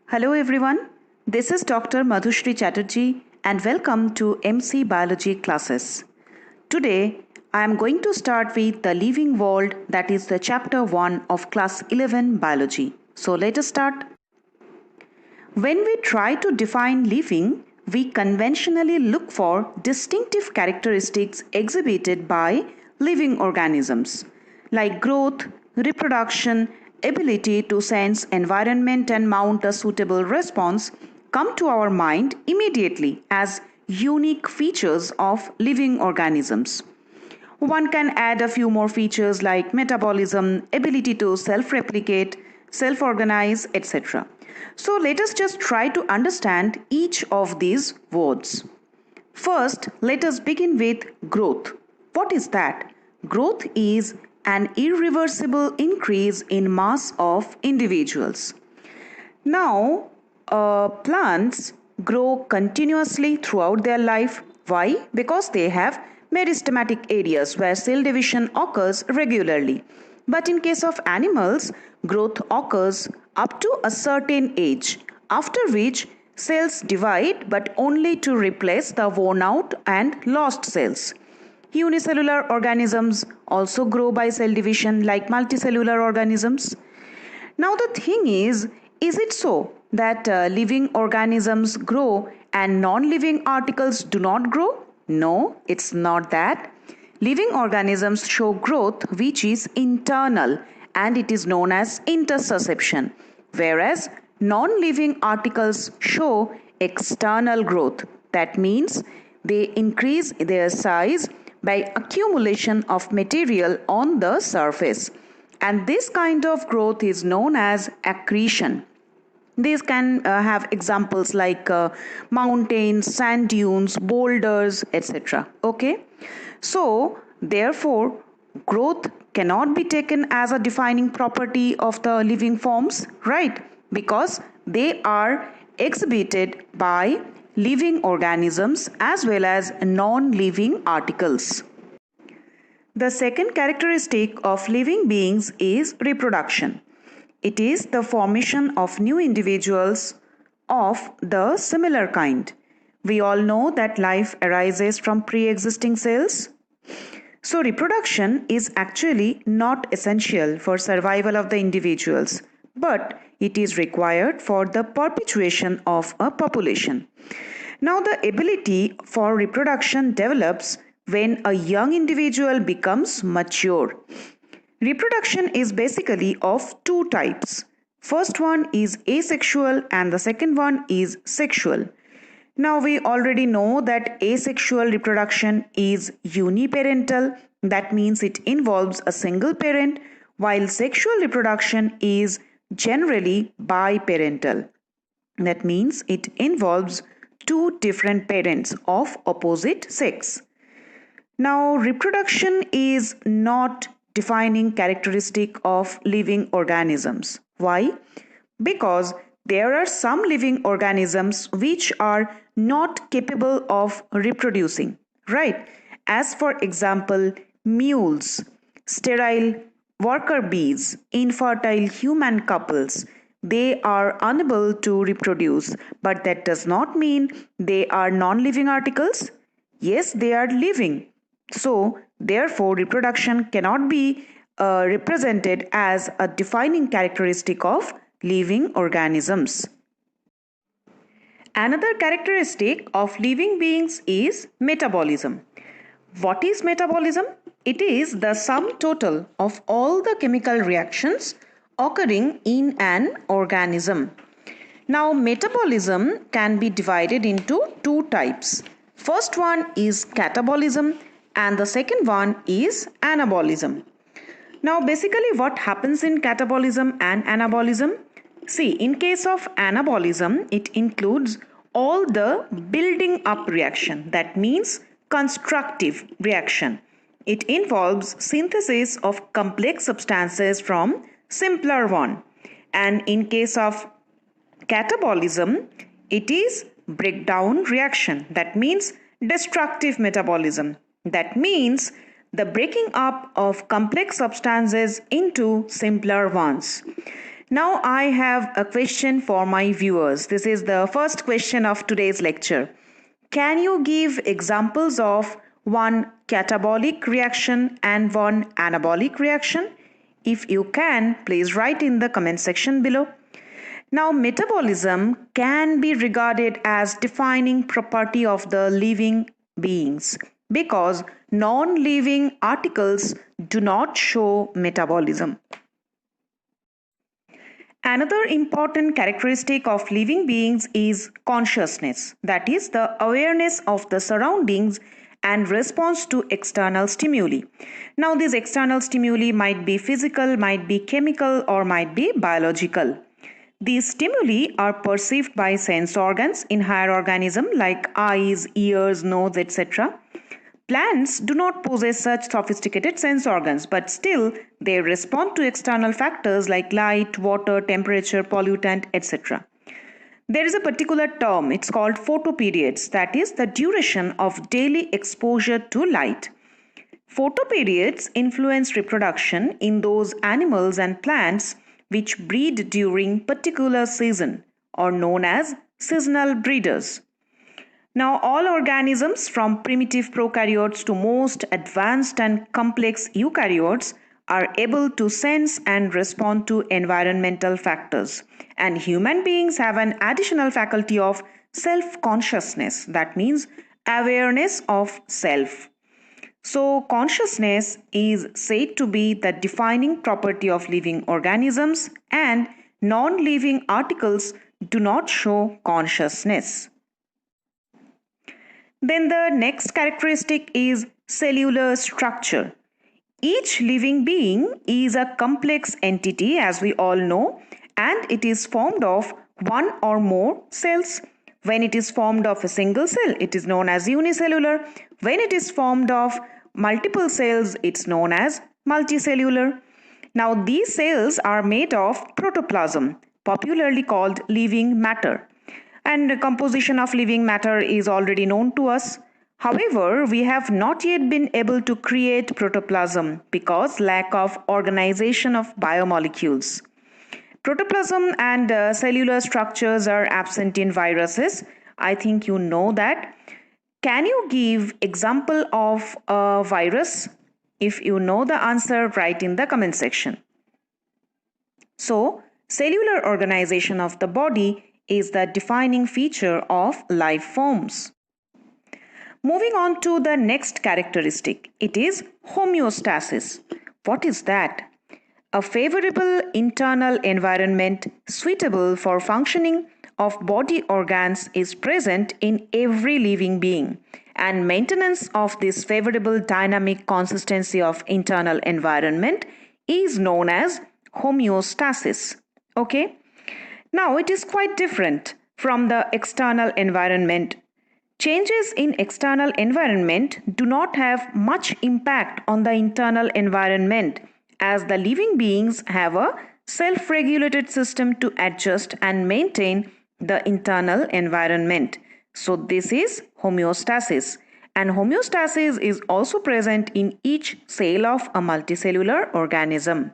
Hello everyone, this is Dr. Madhushri Chatterjee and welcome to MC Biology classes. Today I am going to start with the living world, that is the chapter 1 of class 11 biology. So let us start. When we try to define living, we conventionally look for distinctive characteristics exhibited by living organisms like growth, reproduction, ability to sense environment and mount a suitable response come to our mind immediately as unique features of living organisms. One can add a few more features like metabolism, ability to self replicate, self organize, etc. So let us just try to understand each of these words. First, let us begin with growth. What is that? Growth is an irreversible increase in mass of individuals. Now, plants grow continuously throughout their life. Why? Because they have meristematic areas where cell division occurs regularly. But in case of animals, growth occurs up to a certain age, after which cells divide but only to replace the worn out and lost cells. Unicellular organisms also grow by cell division like multicellular organisms. Now, the thing is it so that living organisms grow and non living articles do not grow? No, it's not that. Living organisms show growth which is internal and it is known as interoception, whereas non living articles show external growth. That means they increase their size by accumulation of material on the surface. And this kind of growth is known as accretion. These can have examples like mountains, sand dunes, boulders, etc. Okay. So, therefore, growth cannot be taken as a defining property of the living forms, right? Because they are exhibited by living organisms as well as non living articles. The second characteristic of living beings is reproduction. It is the formation of new individuals of the similar kind. We all know that life arises from pre existing cells. So, reproduction is actually not essential for survival of the individuals, but it is required for the perpetuation of a population. Now, the ability for reproduction develops when a young individual becomes mature. Reproduction is basically of two types. First one is asexual and the second one is sexual. Now we already know that asexual reproduction is uniparental, that means it involves a single parent, while sexual reproduction is generally biparental. That means it involves two different parents of opposite sex. Now, reproduction is not defining characteristic of living organisms. Why? Because there are some living organisms which are not capable of reproducing, right? As for example, mules, sterile worker bees, infertile human couples, they are unable to reproduce, but that does not mean they are non living articles. Yes, they are living. So, therefore, reproduction cannot be represented as a defining characteristic of living organisms. Another characteristic of living beings is metabolism. What is metabolism? It is the sum total of all the chemical reactions occurring in an organism. Now, metabolism can be divided into two types. First one is catabolism and the second one is anabolism. Now, basically what happens in catabolism and anabolism? See, in case of anabolism, it includes all the building up reaction, that means constructive reaction. It involves synthesis of complex substances from simpler one. And in case of catabolism, it is breakdown reaction, that means destructive metabolism. That means the breaking up of complex substances into simpler ones. Now I have a question for my viewers. This is the first question of today's lecture. Can you give examples of one catabolic reaction and one anabolic reaction? If you can, please write in the comment section below. Now, metabolism can be regarded as defining property of the living beings because non-living articles do not show metabolism. Another important characteristic of living beings is consciousness, that is, the awareness of the surroundings and response to external stimuli. Now, these external stimuli might be physical, might be chemical, or might be biological. These stimuli are perceived by sense organs in higher organisms like eyes, ears, nose, etc. Plants do not possess such sophisticated sense organs, but still they respond to external factors like light, water, temperature, pollutant, etc. There is a particular term, it's called photoperiods, that is the duration of daily exposure to light. Photoperiods influence reproduction in those animals and plants which breed during particular season or known as seasonal breeders. Now, all organisms from primitive prokaryotes to most advanced and complex eukaryotes are able to sense and respond to environmental factors. And human beings have an additional faculty of self-consciousness, that means awareness of self. So, consciousness is said to be the defining property of living organisms, and non-living articles do not show consciousness. Then the next characteristic is cellular structure. Each living being is a complex entity, as we all know, and it is formed of one or more cells. When it is formed of a single cell, it is known as unicellular. When it is formed of multiple cells, it's known as multicellular. Now, these cells are made of protoplasm, popularly called living matter. And the composition of living matter is already known to us. However, we have not yet been able to create protoplasm because lack of organization of biomolecules. Protoplasm and cellular structures are absent in viruses. I think you know that. Can you give example of a virus? If you know the answer, write in the comment section. So, cellular organization of the body is the defining feature of life forms. Moving on to the next characteristic, it is homeostasis. What is that? A favorable internal environment suitable for functioning of body organs is present in every living being, and maintenance of this favorable dynamic consistency of internal environment is known as homeostasis. Okay? Now, it is quite different from the external environment. Changes in external environment do not have much impact on the internal environment, as the living beings have a self-regulated system to adjust and maintain the internal environment. So, this is homeostasis. And homeostasis is also present in each cell of a multicellular organism.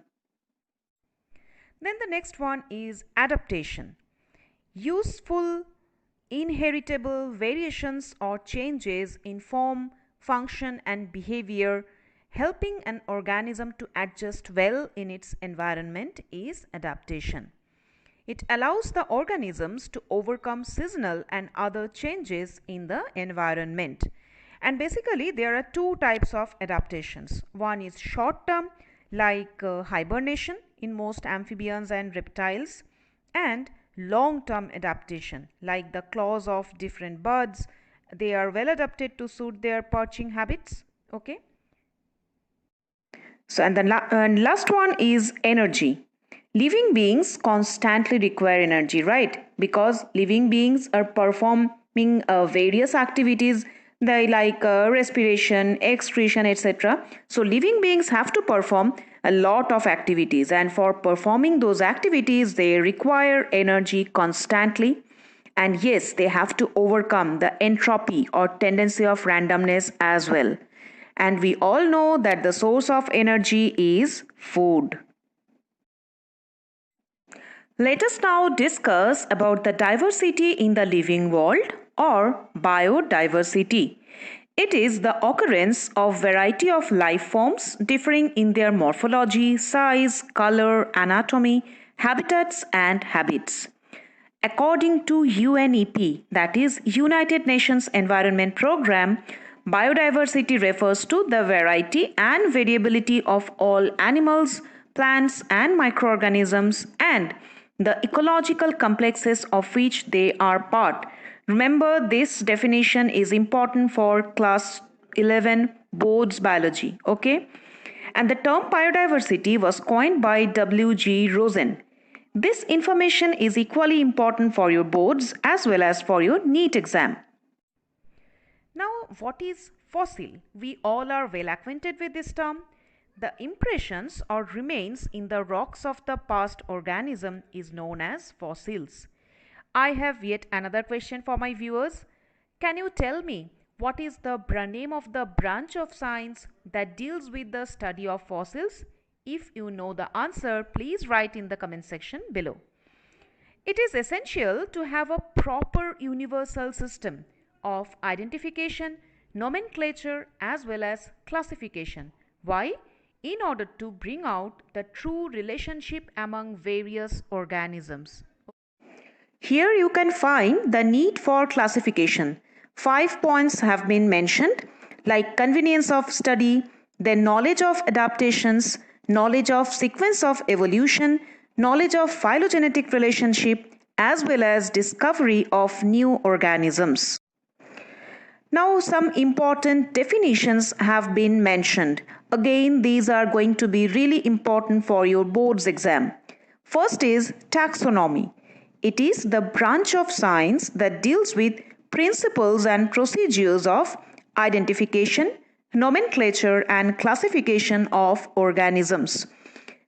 Then the next one is adaptation. Useful, inheritable variations or changes in form, function, and behavior helping an organism to adjust well in its environment is adaptation. It allows the organisms to overcome seasonal and other changes in the environment. And basically, there are two types of adaptations. One is short term, like hibernation in most amphibians and reptiles, and long term adaptation like the claws of different birds. They are well adapted to suit their perching habits. Okay. So, and the last one is energy. Living beings constantly require energy, right? Because living beings are performing various activities they like respiration, excretion, etc. So living beings have to perform a lot of activities, and for performing those activities they require energy constantly. And yes, they have to overcome the entropy or tendency of randomness as well. And we all know that the source of energy is food. Let us now discuss about the diversity in the living world or biodiversity. It is the occurrence of variety of life forms differing in their morphology, size, color, anatomy, habitats and habits. According to UNEP, that is United Nations Environment Programme, biodiversity refers to the variety and variability of all animals, plants and microorganisms and the ecological complexes of which they are part. Remember, this definition is important for class 11 boards biology, okay? And the term biodiversity was coined by W.G. Rosen. This information is equally important for your boards as well as for your NEET exam. Now, what is fossil? We all are well acquainted with this term. The impressions or remains in the rocks of the past organism is known as fossils. I have yet another question for my viewers. Can you tell me what is the name of the branch of science that deals with the study of fossils? If you know the answer, please write in the comment section below. It is essential to have a proper universal system of identification, nomenclature as well as classification. Why? In order to bring out the true relationship among various organisms. Here you can find the need for classification. 5 points have been mentioned, like convenience of study, then knowledge of adaptations, knowledge of sequence of evolution, knowledge of phylogenetic relationship, as well as discovery of new organisms. Now some important definitions have been mentioned. Again, these are going to be really important for your board's exam. First is taxonomy. It is the branch of science that deals with principles and procedures of identification, nomenclature and classification of organisms.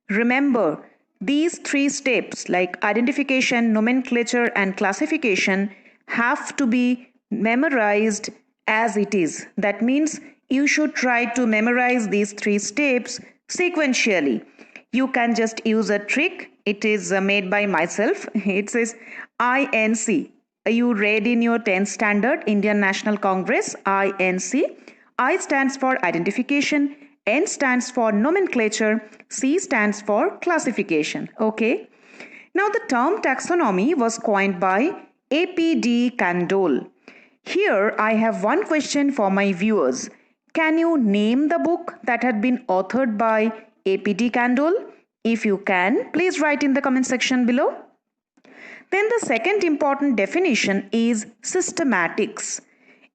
Remember, these 3 steps like identification, nomenclature and classification have to be memorized as it is. That means you should try to memorize these 3 steps sequentially. You can just use a trick. It is made by myself. It says INC. You read in your 10th standard Indian National Congress, INC. I stands for identification, N stands for nomenclature, C stands for classification. Okay. Now the term taxonomy was coined by A.P.D. Candolle. Here I have one question for my viewers. Can you name the book that had been authored by A.P.D. Candolle? If you can, please write in the comment section below. Then the second important definition is systematics.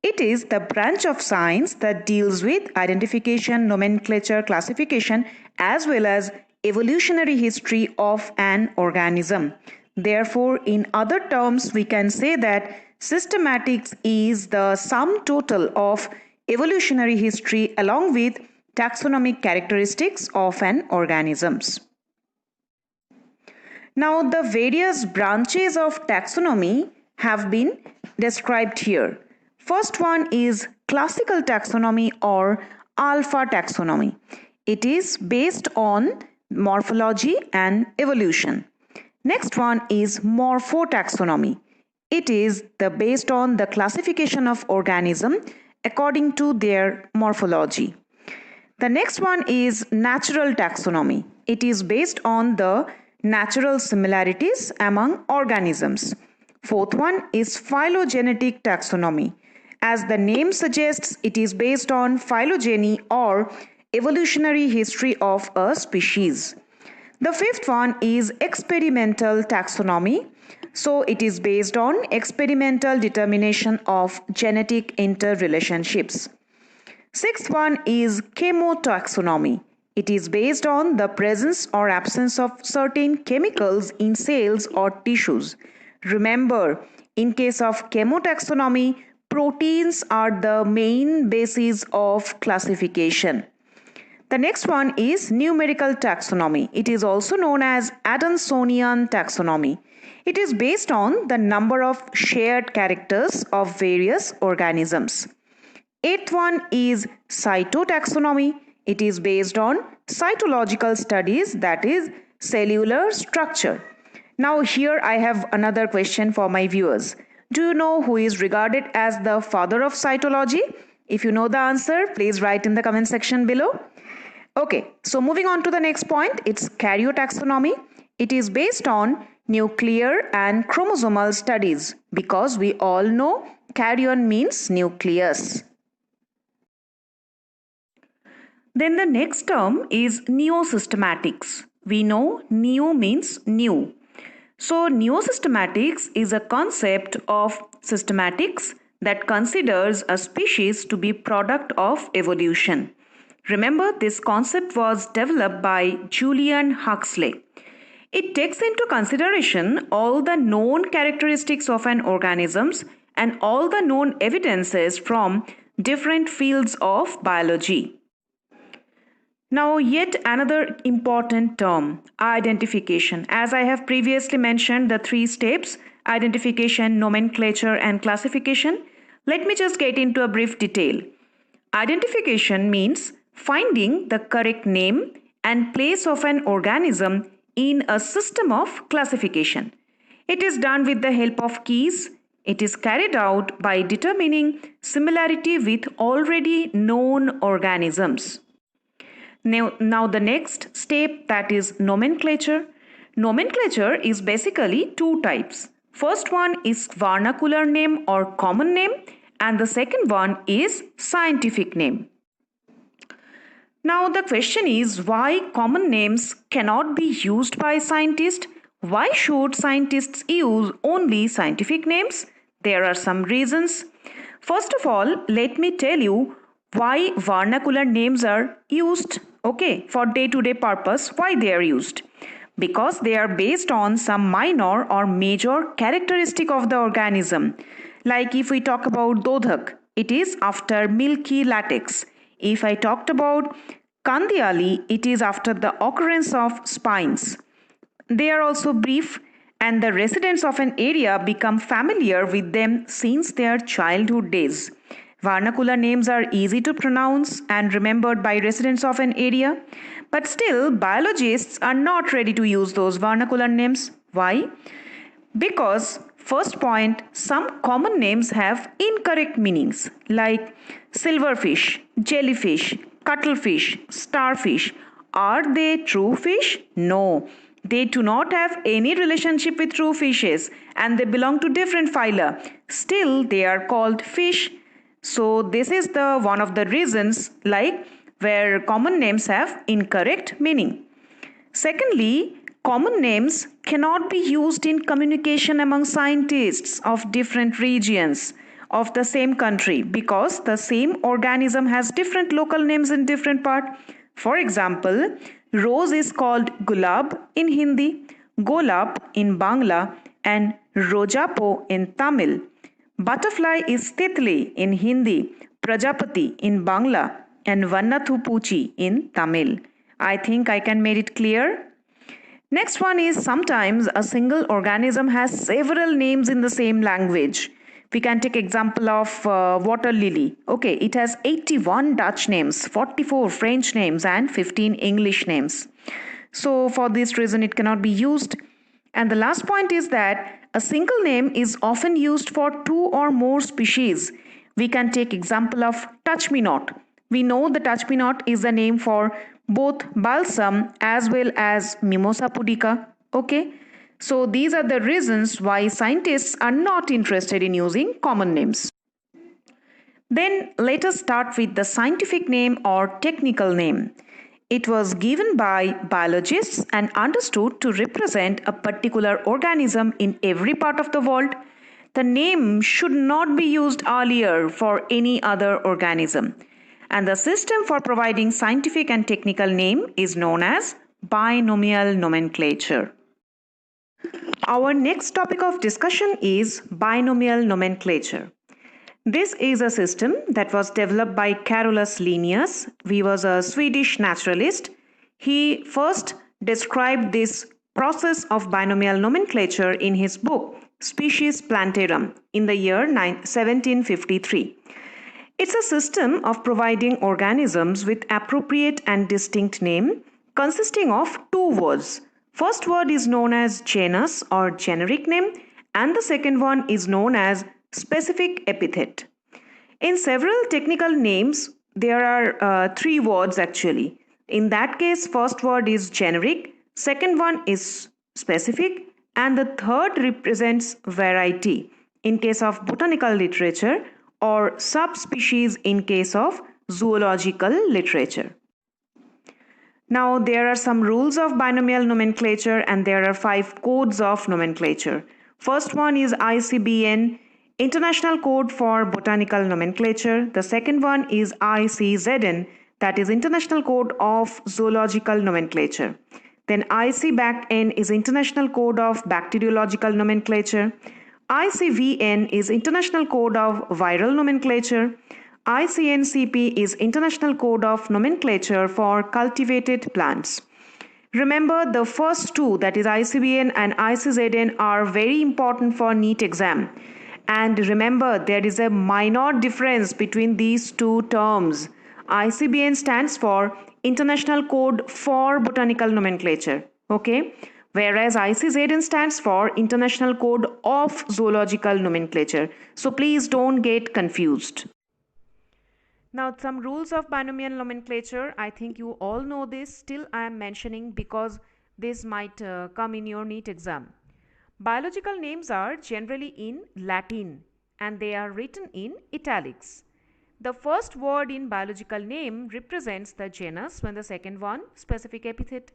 It is the branch of science that deals with identification, nomenclature, classification, as well as evolutionary history of an organism. Therefore, in other terms, we can say that systematics is the sum total of evolutionary history along with taxonomic characteristics of an organisms. Now, the various branches of taxonomy have been described here. First one is classical taxonomy or alpha taxonomy. It is based on morphology and evolution. Next one is morphotaxonomy. It is based on the classification of organism according to their morphology. The next one is natural taxonomy. It is based on the natural similarities among organisms. Fourth one is phylogenetic taxonomy. As the name suggests, it is based on phylogeny or evolutionary history of a species. The fifth one is experimental taxonomy. So it is based on experimental determination of genetic interrelationships. Sixth one is chemotaxonomy. It is based on the presence or absence of certain chemicals in cells or tissues. Remember, in case of chemotaxonomy, proteins are the main basis of classification. The next one is numerical taxonomy. It is also known as Adansonian taxonomy. It is based on the number of shared characters of various organisms. Eighth one is cytotaxonomy. It is based on cytological studies, that is cellular structure. Now here I have another question for my viewers. Do you know who is regarded as the father of cytology? If you know the answer, please write in the comment section below. Okay, so moving on to the next point, it's karyotaxonomy. It is based on nuclear and chromosomal studies because we all know karyon means nucleus. Then the next term is neosystematics. We know neo means new. So neosystematics is a concept of systematics that considers a species to be product of evolution. Remember, this concept was developed by Julian Huxley. It takes into consideration all the known characteristics of an organism and all the known evidences from different fields of biology. Now, yet another important term, identification. As I have previously mentioned, the three steps, identification, nomenclature, and classification. Let me just get into a brief detail. Identification means finding the correct name and place of an organism in a system of classification. It is done with the help of keys. It is carried out by determining similarity with already known organisms. Now the next step, that is nomenclature. Nomenclature is basically two types. First one is vernacular name or common name, and the second one is scientific name. Now the question is, why common names cannot be used by scientists? Why should scientists use only scientific names? There are some reasons. First of all, let me tell you why vernacular names are used, for day-to-day purpose. Why they are used? Because they are based on some minor or major characteristic of the organism. Like if we talk about Dodhak, it is after milky latex. If I talked about Kandiali, it is after the occurrence of spines. They are also brief, and the residents of an area become familiar with them since their childhood days. Vernacular names are easy to pronounce and remembered by residents of an area, but still biologists are not ready to use those vernacular names. Why? Because, first point, some common names have incorrect meanings like silverfish, jellyfish, cuttlefish, starfish. Are they true fish? No. They do not have any relationship with true fishes and they belong to different phyla. Still, they are called fish. So this is the one of the reasons where common names have incorrect meaning. Secondly, common names cannot be used in communication among scientists of different regions of the same country because the same organism has different local names in different part. For example, rose is called gulab in Hindi, golab in Bangla, and rojapo in Tamil. Butterfly is titli in Hindi, prajapati in Bangla, and vannathupuchi in Tamil. I think I can make it clear. Next one is sometimes a single organism has several names in the same language. We can take example of water lily. It has 81 Dutch names, 44 French names, and 15 English names. So for this reason it cannot be used. And the last point is that a single name is often used for two or more species. We can take example of touch me not. We know the touch me not is the name for both balsam as well as Mimosa pudica. So these are the reasons why scientists are not interested in using common names. Then let us start with the scientific name or technical name. It was given by biologists and understood to represent a particular organism in every part of the world. The name should not be used earlier for any other organism. And the system for providing scientific and technical name is known as binomial nomenclature. Our next topic of discussion is binomial nomenclature. This is a system that was developed by Carolus Linnaeus. He was a Swedish naturalist. He first described this process of binomial nomenclature in his book Species Plantarum in the year 1753. It's a system of providing organisms with appropriate and distinct name consisting of two words. First word is known as genus or generic name, and the second one is known as specific epithet. In several technical names, there are three words actually. In that case, first word is generic, second one is specific, and the third represents variety in case of botanical literature or subspecies in case of zoological literature. Now, there are some rules of binomial nomenclature and there are 5 codes of nomenclature. First one is ICBN, International Code for Botanical Nomenclature. The second one is ICZN, that is International Code of Zoological Nomenclature. Then ICBACN is International Code of Bacteriological Nomenclature. ICVN is International Code of Viral Nomenclature. ICNCP is International Code of Nomenclature for Cultivated Plants. Remember, the first two, that is ICBN and ICZN, are very important for NEET exam. And remember, there is a minor difference between these two terms. ICBN stands for International Code for Botanical Nomenclature. Okay? Whereas ICZN stands for International Code of Zoological Nomenclature. So please don't get confused. Now, some rules of binomial nomenclature, I think you all know this, still I am mentioning because this might come in your NEET exam. Biological names are generally in Latin and they are written in italics. The first word in biological name represents the genus, when the second one specific epithet.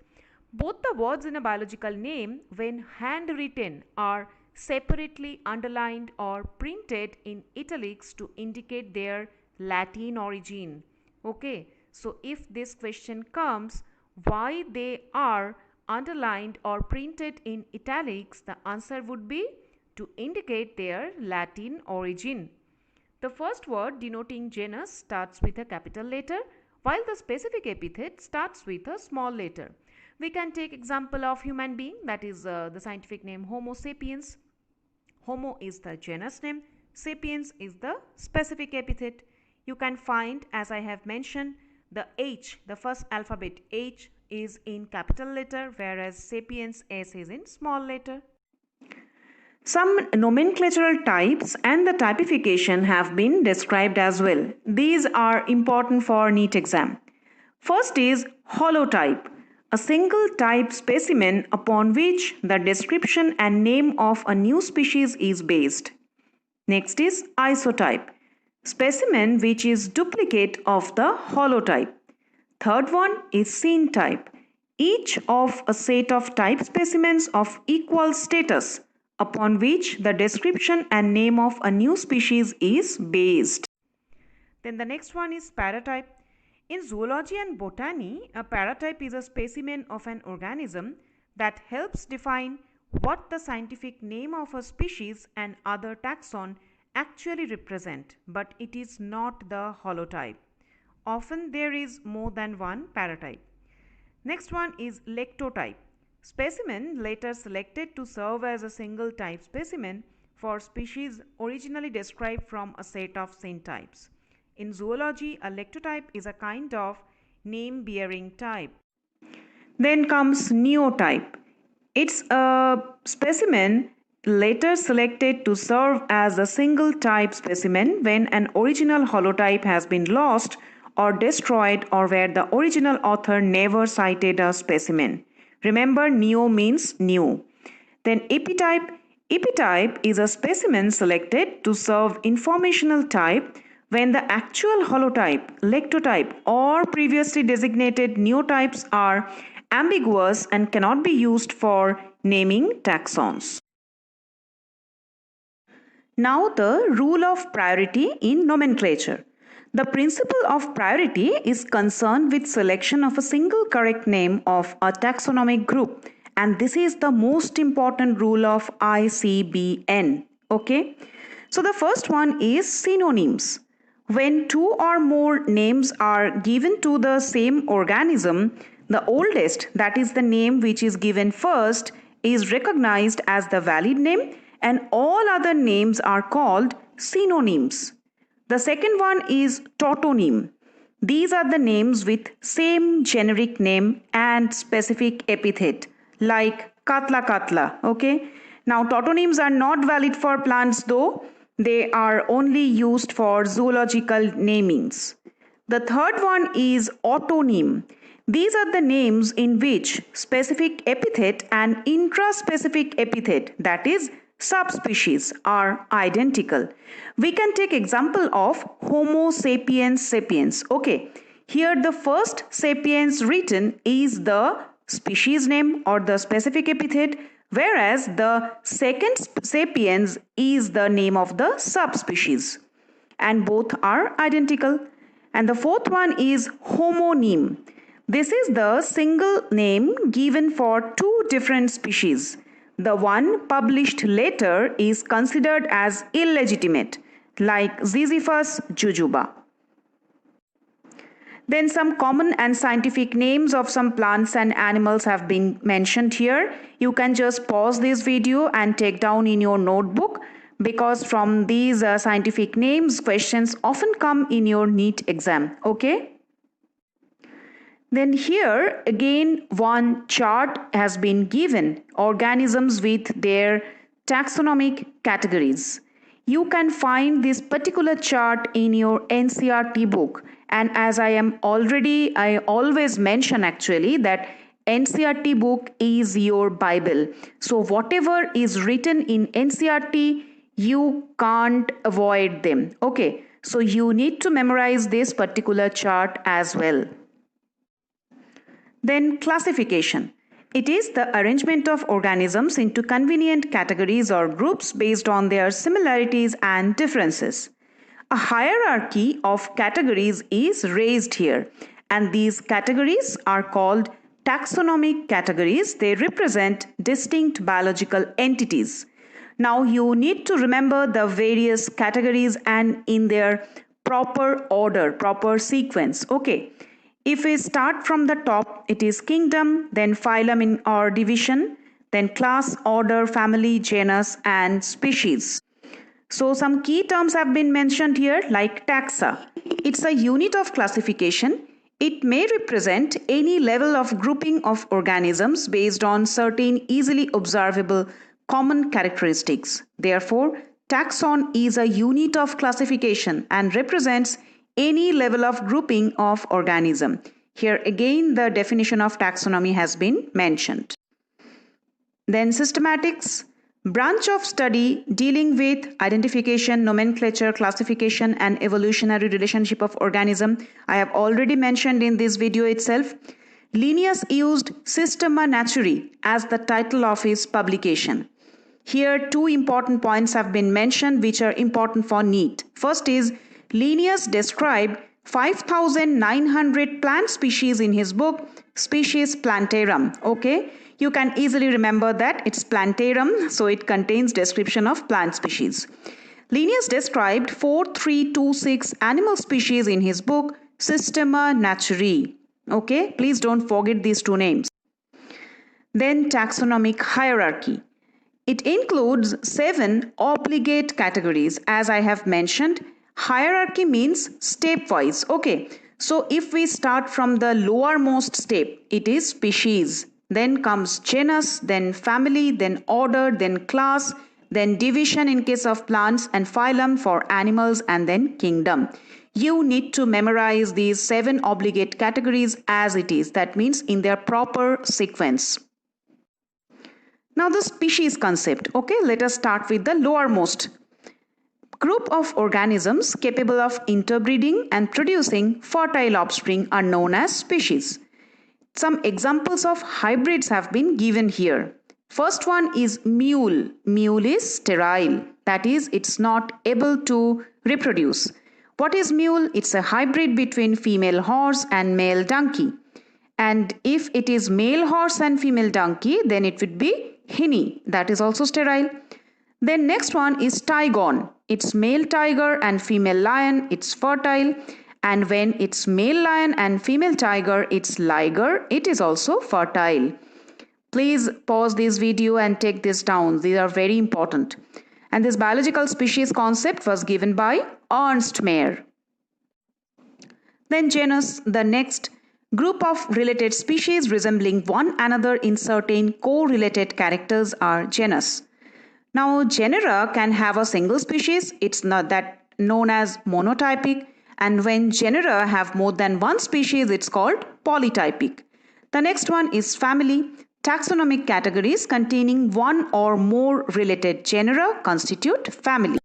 Both the words in a biological name, when handwritten, are separately underlined or printed in italics to indicate their Latin origin. Okay, so if this question comes, why they are underlined or printed in italics, the answer would be to indicate their Latin origin. The first word denoting genus starts with a capital letter, while the specific epithet starts with a small letter. We can take example of human being, that is the scientific name Homo sapiens. Homo is the genus name, sapiens is the specific epithet. You can find, as I have mentioned, the H, the first alphabet H is in capital letter, whereas sapiens S is in small letter. Some nomenclatural types and the typification have been described as well. These are important for NEET exam. First is holotype, a single type specimen upon which the description and name of a new species is based. Next is isotype, specimen which is duplicate of the holotype. Third one is syntype, each of a set of type specimens of equal status upon which the description and name of a new species is based. Then the next one is paratype. In zoology and botany, a paratype is a specimen of an organism that helps define what the scientific name of a species and other taxon actually represent, but it is not the holotype. Often there is more than one paratype. Next one is lectotype, specimen later selected to serve as a single type specimen for species originally described from a set of syntypes. In zoology, a lectotype is a kind of name-bearing type. Then comes neotype. It's a specimen later selected to serve as a single type specimen when an original holotype has been lost or destroyed or where the original author never cited a specimen. Remember, neo means new. Then epitype. Epitype is a specimen selected to serve informational type when the actual holotype, lectotype or previously designated neotypes are ambiguous and cannot be used for naming taxons. Now the rule of priority in nomenclature. The principle of priority is concerned with selection of a single correct name of a taxonomic group, and this is the most important rule of ICBN. Okay, so the first one is synonyms. When two or more names are given to the same organism, the oldest, that is the name which is given first, is recognized as the valid name and all other names are called synonyms. The second one is tautonym. These are the names with same generic name and specific epithet, like katla katla. Okay. Now tautonyms are not valid for plants though. They are only used for zoological namings. The third one is autonym. These are the names in which specific epithet and intraspecific epithet, that is subspecies, are identical. We can take example of Homo sapiens sapiens. Okay, here the first sapiens written is the species name or the specific epithet, whereas the second sapiens is the name of the subspecies, and both are identical. And the fourth one is homonym. This is the single name given for two different species. The one published later is considered as illegitimate, like Ziziphus jujuba. Then some common and scientific names of some plants and animals have been mentioned here. You can just pause this video and take down in your notebook, because from these scientific names questions often come in your NEET exam. Okay. Then here again one chart has been given, organisms with their taxonomic categories. You can find this particular chart in your NCERT book, and as I always mention actually that NCERT book is your Bible. So whatever is written in NCERT, you can't avoid them. Okay, so you need to memorize this particular chart as well. Then classification. It is the arrangement of organisms into convenient categories or groups based on their similarities and differences. A hierarchy of categories is raised here, and these categories are called taxonomic categories. They represent distinct biological entities. Now you need to remember the various categories and in their proper order, proper sequence. Okay. If we start from the top, it is kingdom, then phylum in or division, then class, order, family, genus, and species. So some key terms have been mentioned here like taxa. It's a unit of classification. It may represent any level of grouping of organisms based on certain easily observable common characteristics. Therefore, taxon is a unit of classification and represents any level of grouping of organism. Here again the definition of taxonomy has been mentioned. Then systematics, branch of study dealing with identification, nomenclature, classification and evolutionary relationship of organism. I have already mentioned in this video itself. Linnaeus used Systema Naturae as the title of his publication. Here two important points have been mentioned which are important for NEET. First is Linnaeus described 5,900 plant species in his book Species Plantarum. Okay, you can easily remember that it's Plantarum, so it contains description of plant species. Linnaeus described 4,326 animal species in his book Systema Naturae. Okay, please don't forget these two names. Then taxonomic hierarchy. It includes 7 obligate categories. As I have mentioned, hierarchy means stepwise. Okay, so if we start from the lowermost step, it is species, then comes genus, then family, then order, then class, then division in case of plants, and phylum for animals, and then kingdom. You need to memorize these 7 obligate categories as it is. That means in their proper sequence. Now the species concept. Okay, let us start with the lowermost. Group of organisms capable of interbreeding and producing fertile offspring are known as species. Some examples of hybrids have been given here. First one is mule. Mule is sterile. That is, it's not able to reproduce. What is mule? It's a hybrid between female horse and male donkey. And if it is male horse and female donkey, then it would be hinny. That is also sterile. Then next one is tigon. It's male tiger and female lion. It's fertile. And when it's male lion and female tiger, it's liger. It is also fertile. Please pause this video and take this down. These are very important. And this biological species concept was given by Ernst Mayr. Then genus, the next Group of related species resembling one another in certain correlated characters are genus. Now, genera can have a single species, it's not that known as monotypic, and when genera have more than one species, it's called polytypic. The next one is family. Taxonomic categories containing one or more related genera constitute family.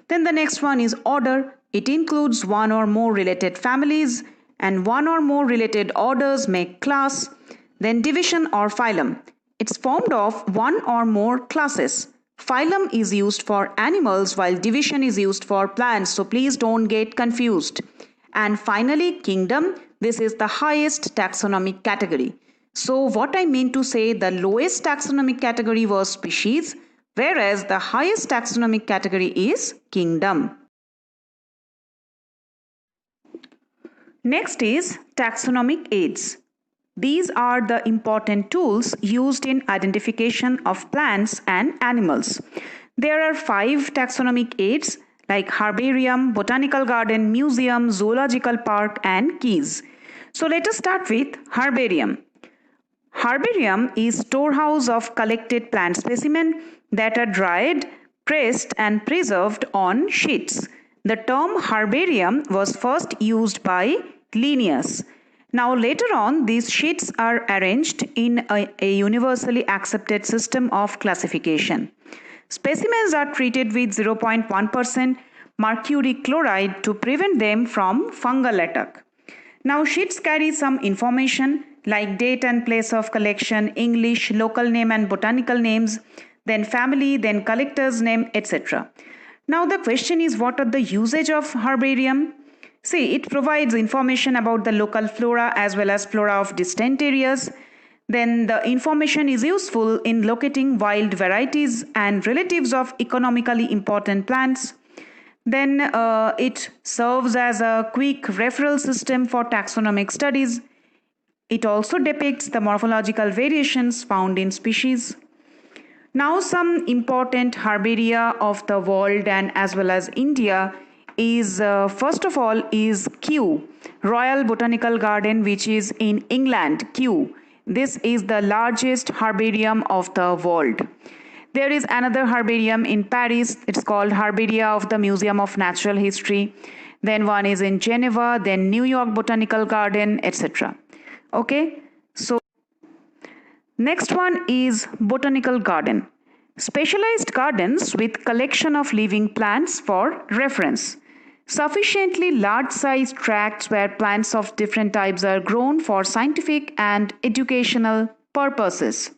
Then the next one is order. It includes one or more related families and one or more related orders make class. Then division or phylum. It's formed of one or more classes. Phylum is used for animals while division is used for plants, so please don't get confused. And finally, kingdom. This is the highest taxonomic category. So what I mean to say, the lowest taxonomic category was species, whereas the highest taxonomic category is kingdom. Next is taxonomic aids. These are the important tools used in identification of plants and animals. There are 5 taxonomic aids like herbarium, botanical garden, museum, zoological park, and keys. So let us start with herbarium. Herbarium is storehouse of collected plant specimens that are dried, pressed, and preserved on sheets. The term herbarium was first used by Linnaeus. Now later on, these sheets are arranged in a universally accepted system of classification. Specimens are treated with 0.1% mercury chloride to prevent them from fungal attack. Now sheets carry some information like date and place of collection, English, local name and botanical names, then family, then collector's name, etc. Now the question is, what are the usage of herbarium? See, it provides information about the local flora as well as flora of distant areas. Then the information is useful in locating wild varieties and relatives of economically important plants. Then it serves as a quick referral system for taxonomic studies. It also depicts the morphological variations found in species. Now some important herbaria of the world and as well as India is first of all is Kew, Royal Botanical Garden, which is in England, Kew. This is the largest herbarium of the world. There is another herbarium in Paris. It's called Herbaria of the Museum of Natural History. Then one is in Geneva, then New York Botanical Garden, etc. Okay, so next one is botanical garden. Specialized gardens with collection of living plants for reference. Sufficiently large size tracts where plants of different types are grown for scientific and educational purposes.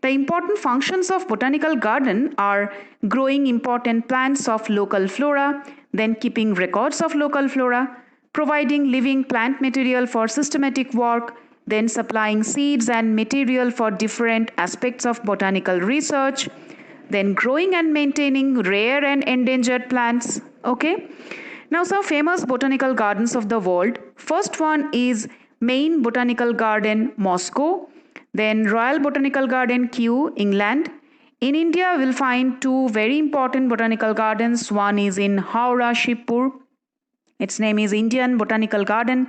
The important functions of botanical garden are growing important plants of local flora, then keeping records of local flora, providing living plant material for systematic work, then supplying seeds and material for different aspects of botanical research, then growing and maintaining rare and endangered plants. Okay. Now some famous botanical gardens of the world. First one is Main Botanical Garden, Moscow. Then Royal Botanical Garden, Kew, England. In India, we'll find 2 very important botanical gardens. One is in Howrah, Shibpur. Its name is Indian Botanical Garden.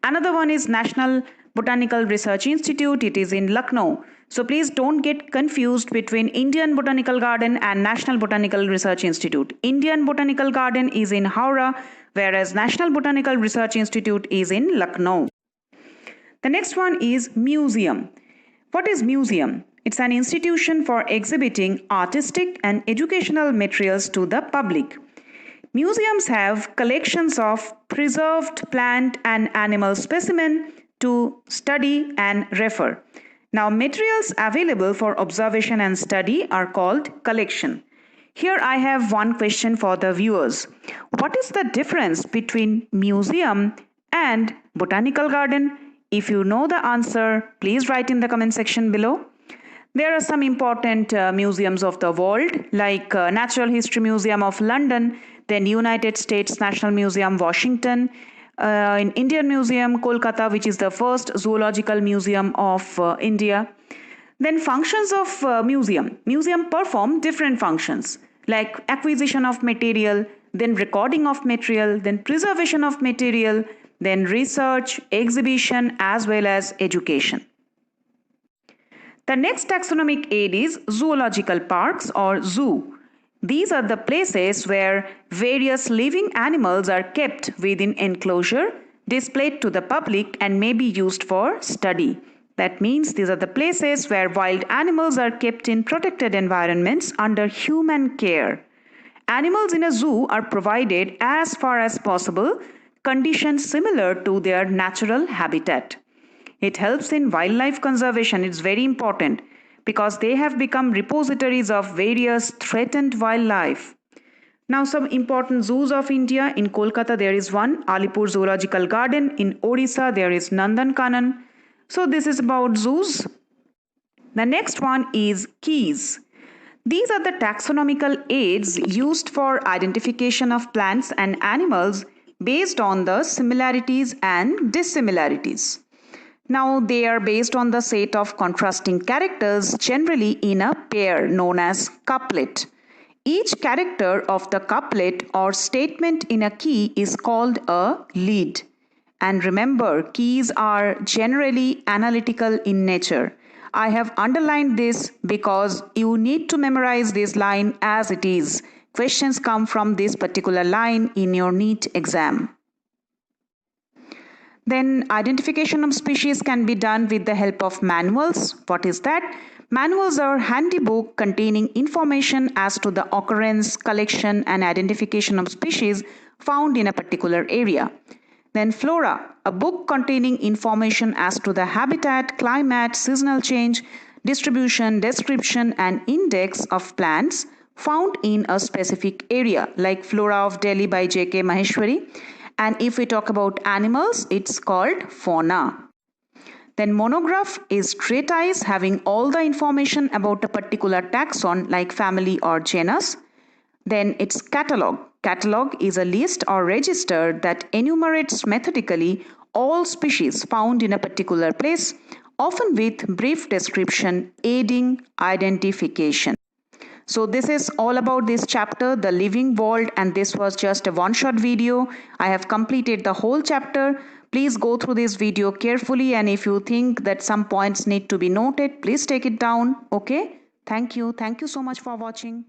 Another one is National Botanical Research Institute. It is in Lucknow. So please don't get confused between Indian Botanical Garden and National Botanical Research Institute. Indian Botanical Garden is in Howrah, whereas National Botanical Research Institute is in Lucknow. The next one is museum. What is museum? It's an institution for exhibiting artistic and educational materials to the public. Museums have collections of preserved plant and animal specimens to study and refer. Now, materials available for observation and study are called collection. Here I have one question for the viewers. What is the difference between museum and botanical garden? If you know the answer, please write in the comment section below. There are some important museums of the world like Natural History Museum of London, then United States National Museum, Washington, in Indian Museum, Kolkata, which is the first zoological museum of India. Then functions of museum. Museum perform different functions like acquisition of material, then recording of material, then preservation of material, then research, exhibition, as well as education. The next taxonomic aid is zoological parks or zoo. These are the places where various living animals are kept within enclosure, displayed to the public, and may be used for study. That means these are the places where wild animals are kept in protected environments under human care. Animals in a zoo are provided, as far as possible, conditions similar to their natural habitat. It helps in wildlife conservation. It's very important because they have become repositories of various threatened wildlife. Now, some important zoos of India. In Kolkata, there is one, Alipur Zoological Garden. In Odisha, there is Nandankanan. So, this is about zoos. The next one is keys. These are the taxonomical aids used for identification of plants and animals based on the similarities and dissimilarities. Now, they are based on the set of contrasting characters, generally in a pair known as couplet. Each character of the couplet or statement in a key is called a lead. And remember, keys are generally analytical in nature. I have underlined this because you need to memorize this line as it is. Questions come from this particular line in your NEET exam. Then identification of species can be done with the help of manuals. What is that? Manuals are handy books containing information as to the occurrence, collection, and identification of species found in a particular area. Then flora, a book containing information as to the habitat, climate, seasonal change, distribution, description, and index of plants found in a specific area, like Flora of Delhi by J.K. Maheshwari. And if we talk about animals, it's called fauna. Then monograph is treatise having all the information about a particular taxon like family or genus. Then it's catalog. Catalog is a list or register that enumerates methodically all species found in a particular place, often with brief description aiding identification. So this is all about this chapter, the living world, and this was just a one-shot video. I have completed the whole chapter. Please go through this video carefully, and if you think that some points need to be noted, please take it down. Okay? Thank you. Thank you so much for watching.